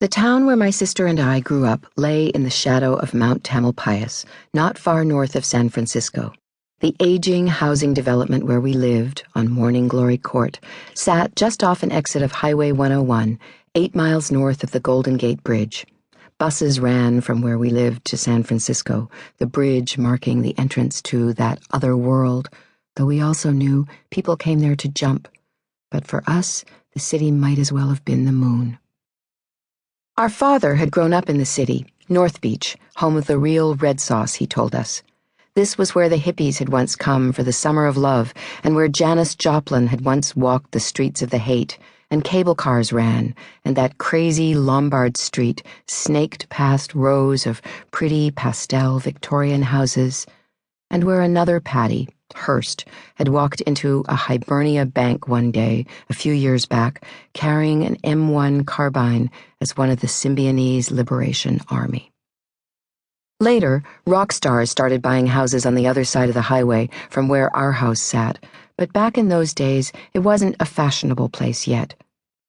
The town where my sister and I grew up lay in the shadow of Mount Tamalpais, not far north of San Francisco. The aging housing development where we lived, on Morning Glory Court, sat just off an exit of Highway 101, 8 miles north of the Golden Gate Bridge. Buses ran from where we lived to San Francisco, the bridge marking the entrance to that other world, though we also knew people came there to jump. But for us, the city might as well have been the moon. Our father had grown up in the city, North Beach, home of the real red sauce, he told us. This was where the hippies had once come for the summer of love, and where Janis Joplin had once walked the streets of the hate, and cable cars ran, and that crazy Lombard Street snaked past rows of pretty pastel Victorian houses, and where another Patty, Hearst, had walked into a Hibernia bank one day, a few years back, carrying an M1 carbine as one of the Symbionese Liberation Army. Later, rock stars started buying houses on the other side of the highway from where our house sat, but back in those days, it wasn't a fashionable place yet.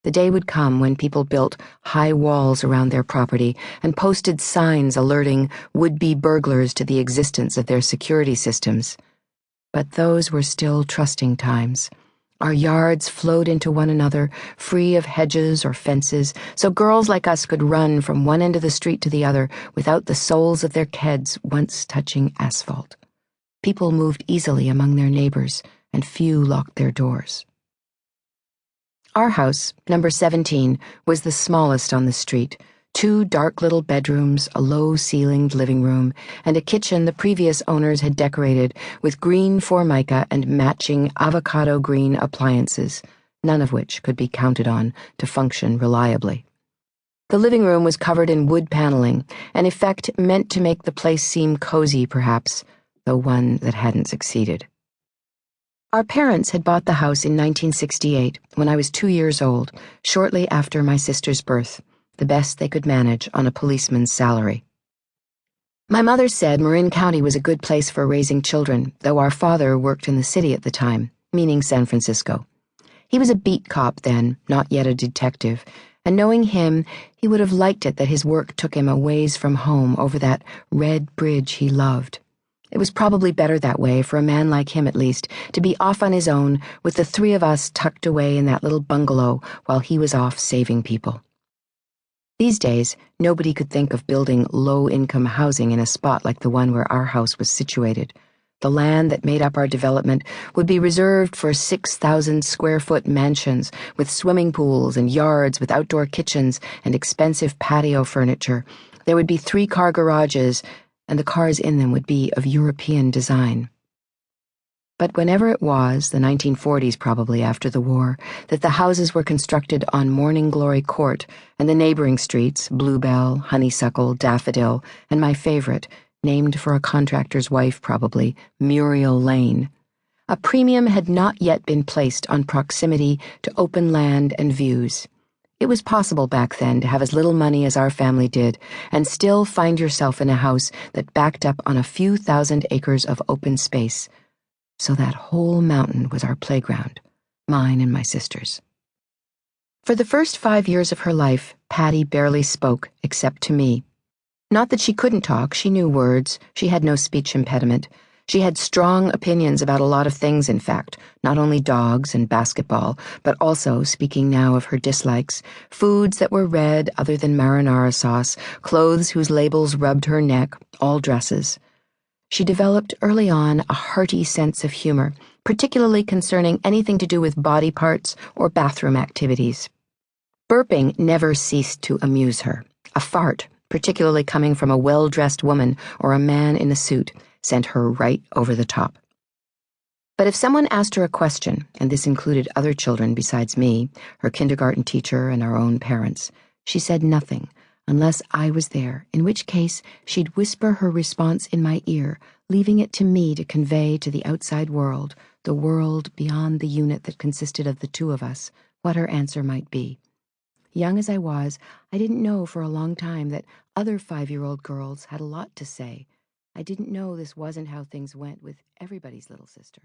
The day would come when people built high walls around their property and posted signs alerting would-be burglars to the existence of their security systems. But those were still trusting times. Our yards flowed into one another, free of hedges or fences, so girls like us could run from one end of the street to the other without the soles of their keds once touching asphalt. People moved easily among their neighbors, and few locked their doors. Our house, number 17, was the smallest on the street. 2 dark little bedrooms, a low-ceilinged living room, and a kitchen the previous owners had decorated with green formica and matching avocado green appliances, none of which could be counted on to function reliably. The living room was covered in wood paneling, an effect meant to make the place seem cozy, perhaps, though one that hadn't succeeded. Our parents had bought the house in 1968, when I was 2 years old, shortly after my sister's birth, the best they could manage on a policeman's salary. My mother said Marin County was a good place for raising children, though our father worked in the city at the time, meaning San Francisco. He was a beat cop then, not yet a detective, and knowing him, he would have liked it that his work took him a ways from home over that red bridge he loved. It was probably better that way, for a man like him at least, to be off on his own with the 3 of us tucked away in that little bungalow while he was off saving people. These days, nobody could think of building low-income housing in a spot like the one where our house was situated. The land that made up our development would be reserved for 6,000-square-foot mansions with swimming pools and yards with outdoor kitchens and expensive patio furniture. There would be 3-car garages, and the cars in them would be of European design. But whenever it was, the 1940s probably after the war, that the houses were constructed on Morning Glory Court and the neighboring streets, Bluebell, Honeysuckle, Daffodil, and my favorite, named for a contractor's wife probably, Muriel Lane, a premium had not yet been placed on proximity to open land and views. It was possible back then to have as little money as our family did and still find yourself in a house that backed up on a few thousand acres of open space. So that whole mountain was our playground, mine and my sister's. For the first 5 years of her life, Patty barely spoke, except to me. Not that she couldn't talk, she knew words, she had no speech impediment. She had strong opinions about a lot of things, in fact, not only dogs and basketball, but also, speaking now of her dislikes, foods that were red other than marinara sauce, clothes whose labels rubbed her neck, all dresses. She developed early on a hearty sense of humor, particularly concerning anything to do with body parts or bathroom activities. Burping never ceased to amuse her. A fart, particularly coming from a well-dressed woman or a man in a suit, sent her right over the top. But if someone asked her a question, and this included other children besides me, her kindergarten teacher and our own parents, she said nothing, unless I was there, in which case she'd whisper her response in my ear, leaving it to me to convey to the outside world, the world beyond the unit that consisted of the 2 of us, what her answer might be. Young as I was, I didn't know for a long time that other 5-year-old girls had a lot to say. I didn't know this wasn't how things went with everybody's little sister.